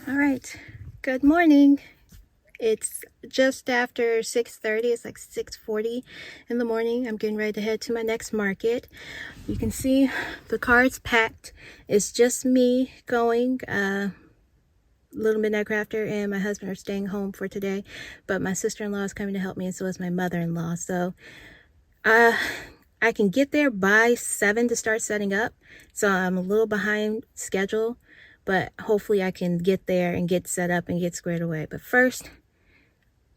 All right, good morning. It's just after 6:30. It's like 6:40 in the morning. I'm getting ready to head to my next market. You can see the car's packed. It's just me going. Little Midnight Crafter and my husband are staying home for today, but my sister-in-law is coming to help me, and so is my mother-in-law. So I can get there by 7 to start setting up. So I'm a little behind schedule, but hopefully I can get there and get set up and get squared away. But first,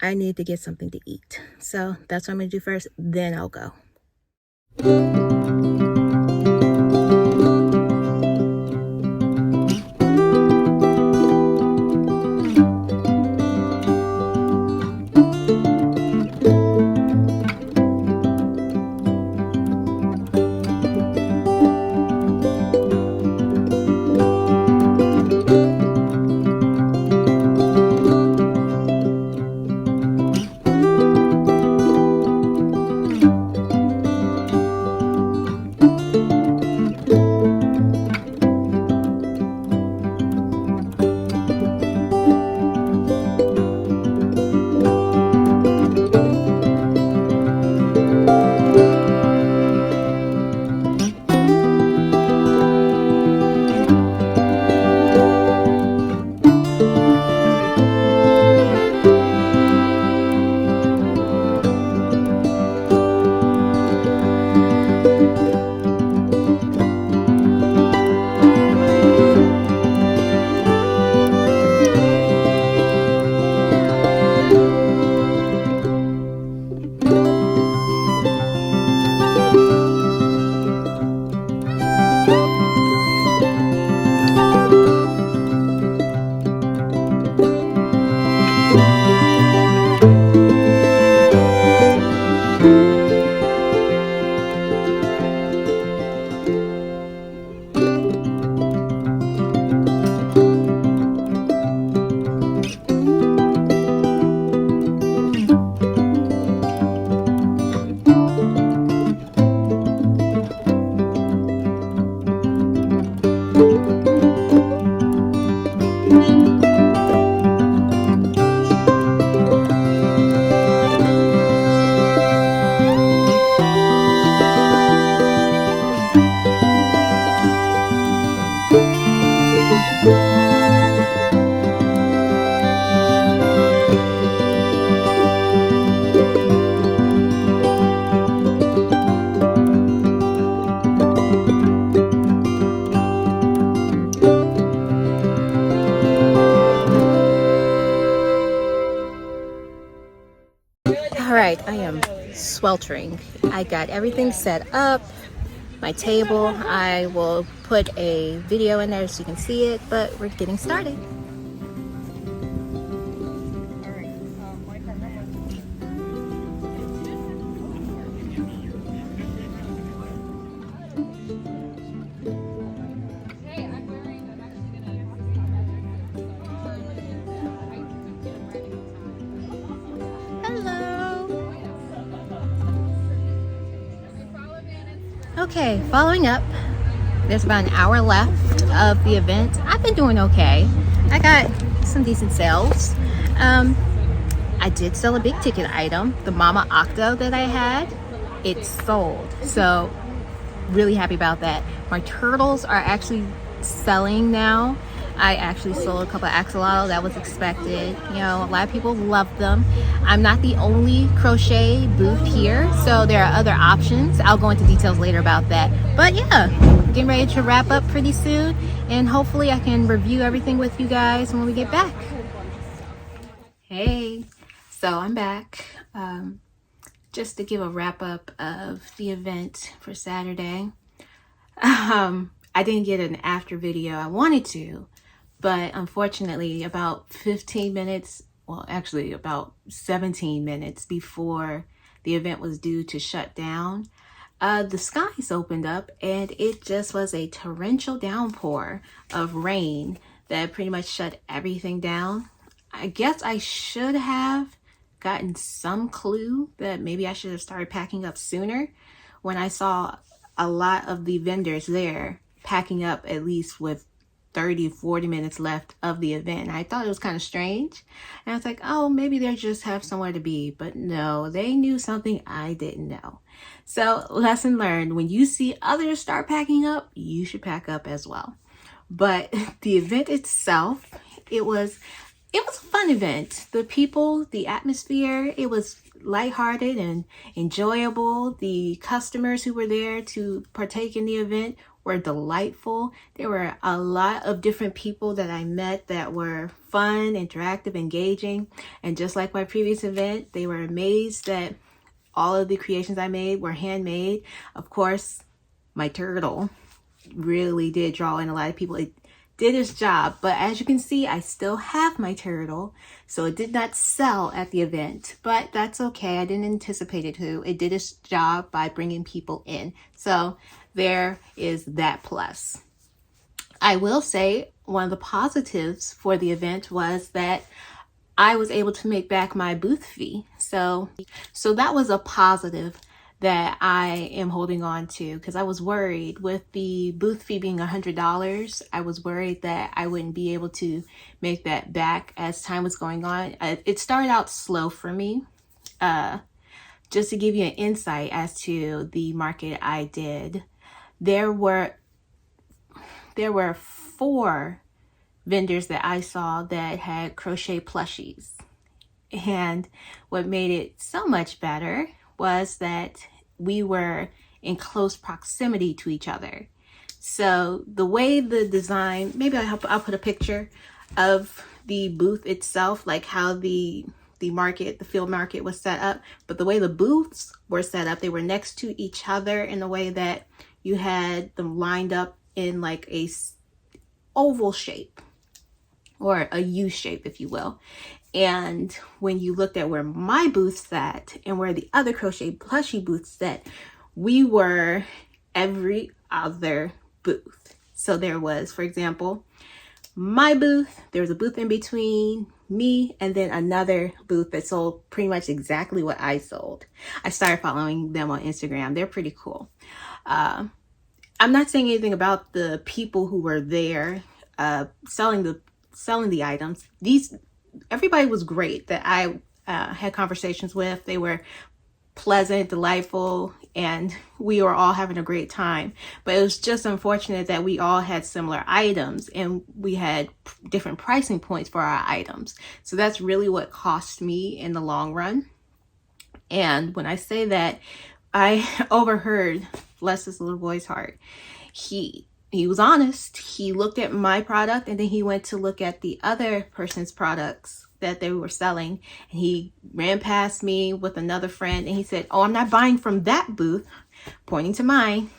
I need to get something to eat. So that's what I'm going to do first, then I'll go. All right, I am sweltering. I got everything set up, my table. I will put a video in there so you can see it, but we're getting started. Okay, following up, there's about an hour left of the event. I've been doing okay. I got some decent sales. I did sell a big ticket item, the Mama Octo that I had. It sold, so really happy about that. My turtles are actually selling now. I actually sold a couple of axolotl. That was expected. You know, a lot of people love them. I'm not the only crochet booth here, so there are other options. I'll go into details later about that. But yeah, getting ready to wrap up pretty soon, and hopefully I can review everything with you guys when we get back. Hey, so I'm back. Just to give a wrap up of the event for Saturday. I didn't get an after video. I wanted to, but unfortunately about 15 minutes, well actually about 17 minutes before the event was due to shut down, the skies opened up and it just was a torrential downpour of rain that pretty much shut everything down. I guess I should have gotten some clue that maybe I should have started packing up sooner when I saw a lot of the vendors there packing up, at least with 30, 40 minutes left of the event. And I thought it was kind of strange. And I was like, oh, maybe they just have somewhere to be. But no, they knew something I didn't know. So lesson learned, when you see others start packing up, you should pack up as well. But the event itself, it was a fun event. The people, the atmosphere, it was lighthearted and enjoyable. The customers who were there to partake in the event were delightful. There were a lot of different people that I met that were fun, interactive, engaging. And just like my previous event, they were amazed that all of the creations I made were handmade. Of course, my turtle really did draw in a lot of people. It did its job, but as you can see, I still have my turtle, so it did not sell at the event, but that's okay. I didn't anticipate it to. It did its job by bringing people in, so there is that plus. I will say one of the positives for the event was that I was able to make back my booth fee, so that was a positive that I am holding on to, because I was worried with the booth fee being $100. I was worried that I wouldn't be able to make that back as time was going on. It started out slow for me. Just to give you an insight as to the market I did, there were 4 vendors that I saw that had crochet plushies. And what made it so much better was that we were in close proximity to each other. So the way the design, maybe I'll put a picture of the booth itself, like how the field market was set up, but the way the booths were set up, they were next to each other in a way that you had them lined up in like a oval shape or a U shape, if you will. And when you looked at where my booth sat and where the other crochet plushie booth sat, we were every other booth. So there was, for example, my booth, there was a booth in between me and then another booth that sold pretty much exactly what I sold. I started following them on Instagram. They're pretty cool. I'm not saying anything about the people who were there selling the items. Everybody was great that I had conversations with. They were pleasant, delightful, and we were all having a great time. But it was just unfortunate that we all had similar items and we had different pricing points for our items. So that's really what cost me in the long run. And when I say that, I overheard, bless this little boy's heart, he was honest. He looked at my product and then he went to look at the other person's products that they were selling. And he ran past me with another friend and he said, oh, I'm not buying from that booth, pointing to mine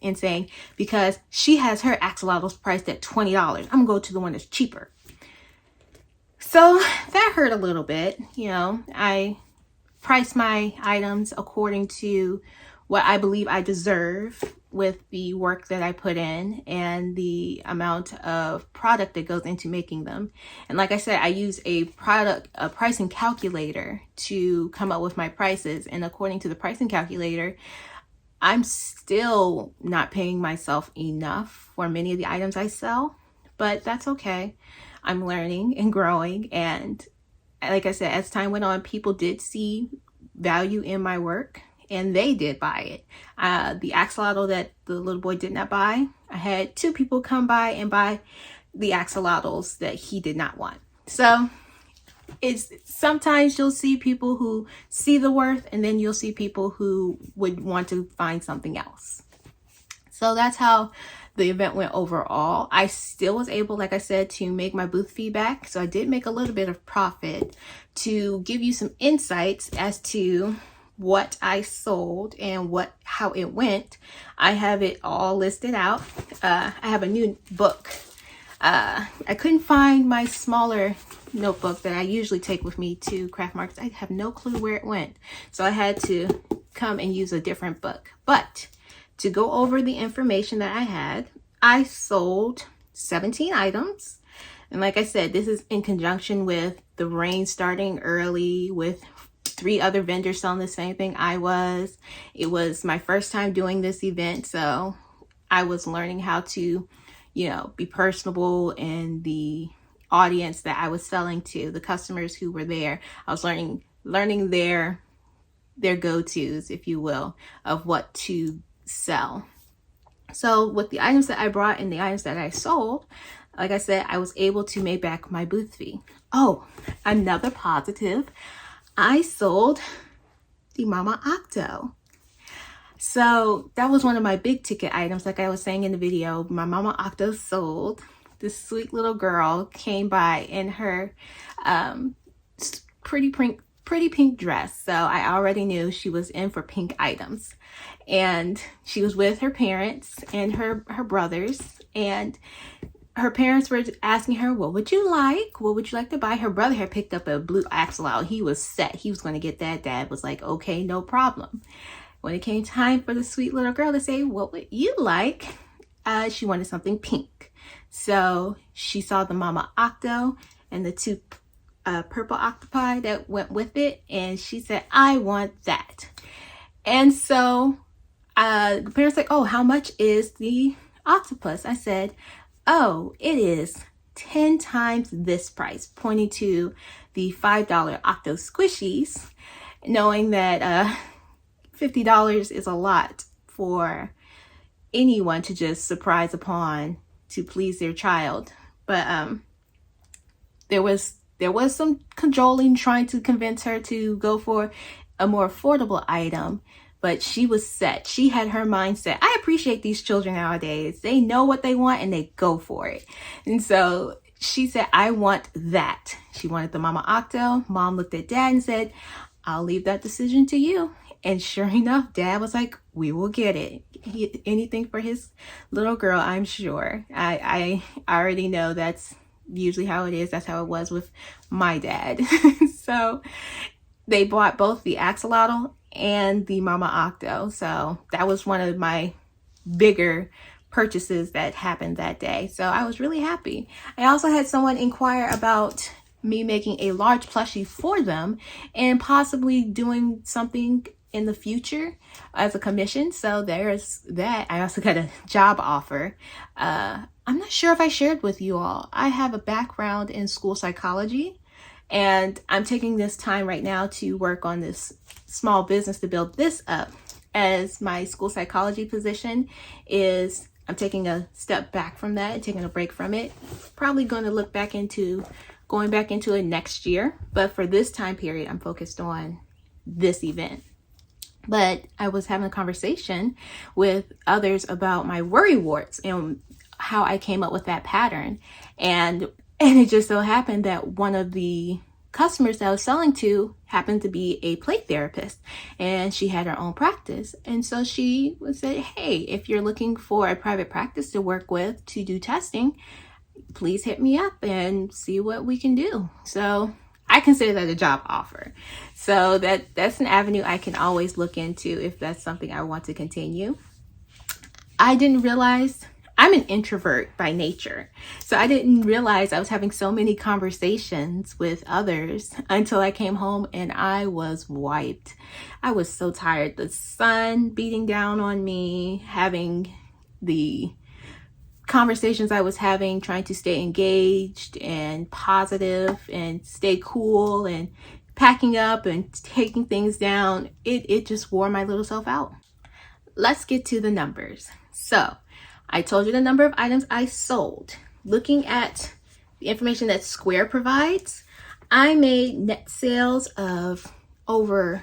and saying, because she has her axolotls priced at $20. I'm gonna go to the one that's cheaper. So that hurt a little bit. You know, I price my items according to what I believe I deserve with the work that I put in and the amount of product that goes into making them. And like I said, I use a pricing calculator to come up with my prices. And according to the pricing calculator, I'm still not paying myself enough for many of the items I sell, but that's okay. I'm learning and growing. And like I said, as time went on, people did see value in my work and they did buy it. The axolotl that the little boy did not buy, I had 2 people come by and buy the axolotls that he did not want. So it's sometimes you'll see people who see the worth and then you'll see people who would want to find something else. So that's how the event went overall. I still was able, like I said, to make my booth fee back. So I did make a little bit of profit. To give you some insights as to what I sold and how it went, I have it all listed out. I have a new book. I couldn't find my smaller notebook that I usually take with me to craft markets. I have no clue where it went. So I had to come and use a different book. But to go over the information that I had, I sold 17 items. And like I said, this is in conjunction with the rain starting early, with 3 other vendors selling the same thing I was. It was my first time doing this event, so I was learning how to, be personable in the audience that I was selling to, the customers who were there. I was learning their go-tos, if you will, of what to sell. So with the items that I brought and the items that I sold, like I said, I was able to make back my booth fee. Oh, another positive, I sold the Mama Octo. So that was one of my big ticket items. Like I was saying in the video, my Mama Octo sold. This sweet little girl came by in her pretty pink dress. So I already knew she was in for pink items. And she was with her parents and her brothers. And her parents were asking her, what would you like? What would you like to buy? Her brother had picked up a blue axolotl. He was set. He was going to get that. Dad was like, okay, no problem. When it came time for the sweet little girl to say, what would you like? She wanted something pink. So she saw the Mama Octo and the two purple octopi that went with it. And she said, I want that. And so the parents like, oh, how much is the octopus? I said, oh, it is 10 times this price, pointing to the $5 Octo Squishies, knowing that $50 is a lot for anyone to just surprise upon to please their child. But there was some cajoling, trying to convince her to go for a more affordable item, but she was set. She had her mindset. I appreciate these children nowadays. They know what they want and they go for it. And so she said, I want that. She wanted the Mama Octo. Mom looked at Dad and said, I'll leave that decision to you. And sure enough, Dad was like, we will get it. Anything for his little girl, I'm sure. I already know that's usually how it is. That's how it was with my dad. So they bought both the axolotl and the Mama Octo. So that was one of my bigger purchases that happened that day. So I was really happy. I also had someone inquire about me making a large plushie for them and possibly doing something in the future as a commission. So there's that. I also got a job offer. I'm not sure if I shared with you all. I have a background in school psychology, and I'm taking this time right now to work on this small business to build this up, as my school psychology position is, I'm taking a step back from that and taking a break from it. Probably going to look back into going back into it next year. But for this time period, I'm focused on this event. But I was having a conversation with others about my worry warts and how I came up with that pattern. And it just so happened that one of the customers that I was selling to happened to be a play therapist, and she had her own practice. And so she would say, hey, if you're looking for a private practice to work with to do testing, please hit me up and see what we can do. So I consider that a job offer. So that's an avenue I can always look into if that's something I want to continue. I didn't realize I'm an introvert by nature. So I didn't realize I was having so many conversations with others until I came home and I was wiped. I was so tired. The sun beating down on me, having the conversations I was having, trying to stay engaged and positive and stay cool and packing up and taking things down. It just wore my little self out. Let's get to the numbers. So I told you the number of items I sold. Looking at the information that Square provides, I made net sales of over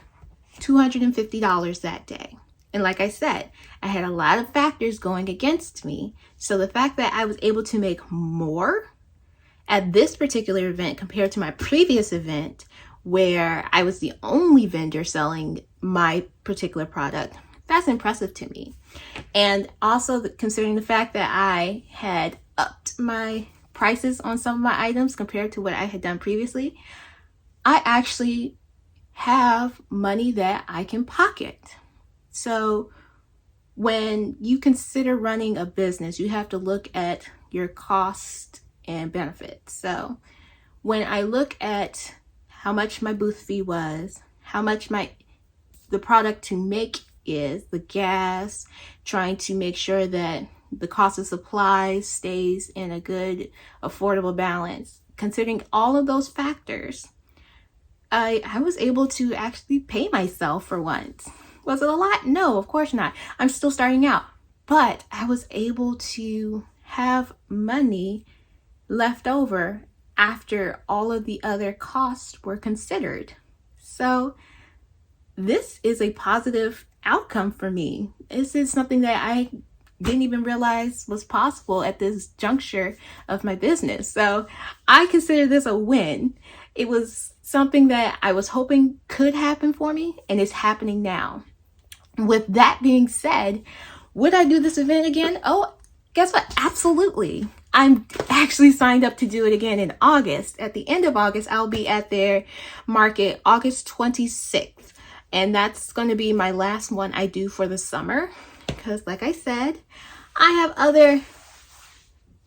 $250 that day. And like I said, I had a lot of factors going against me. So the fact that I was able to make more at this particular event compared to my previous event, where I was the only vendor selling my particular product, that's impressive to me. And also considering the fact that I had upped my prices on some of my items compared to what I had done previously, I actually have money that I can pocket. So when you consider running a business, you have to look at your cost and benefits. So when I look at how much my booth fee was, how much the product to make is, the gas, trying to make sure that the cost of supplies stays in a good, affordable balance. Considering all of those factors, I was able to actually pay myself for once. Was it a lot? No, of course not. I'm still starting out. But I was able to have money left over after all of the other costs were considered. So this is a positive outcome for me. This is something that I didn't even realize was possible at this juncture of my business. So I consider this a win. It was something that I was hoping could happen for me, and it's happening now. With that being said, would I do this event again? Oh, guess what? Absolutely. I'm actually signed up to do it again in August. At the end of August, I'll be at their market August 26th. And that's going to be my last one I do for the summer. Because like I said, I have other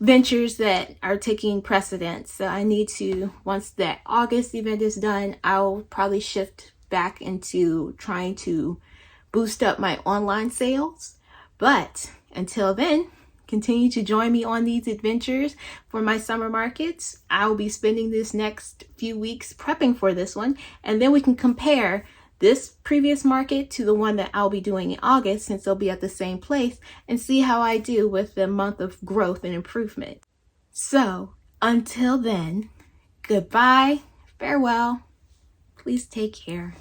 ventures that are taking precedence. So I need to, once that August event is done, I'll probably shift back into trying to boost up my online sales. But until then, continue to join me on these adventures for my summer markets. I'll be spending this next few weeks prepping for this one, and then we can compare this previous market to the one that I'll be doing in August, since they'll be at the same place, and see how I do with the month of growth and improvement. So until then, goodbye, farewell, please take care.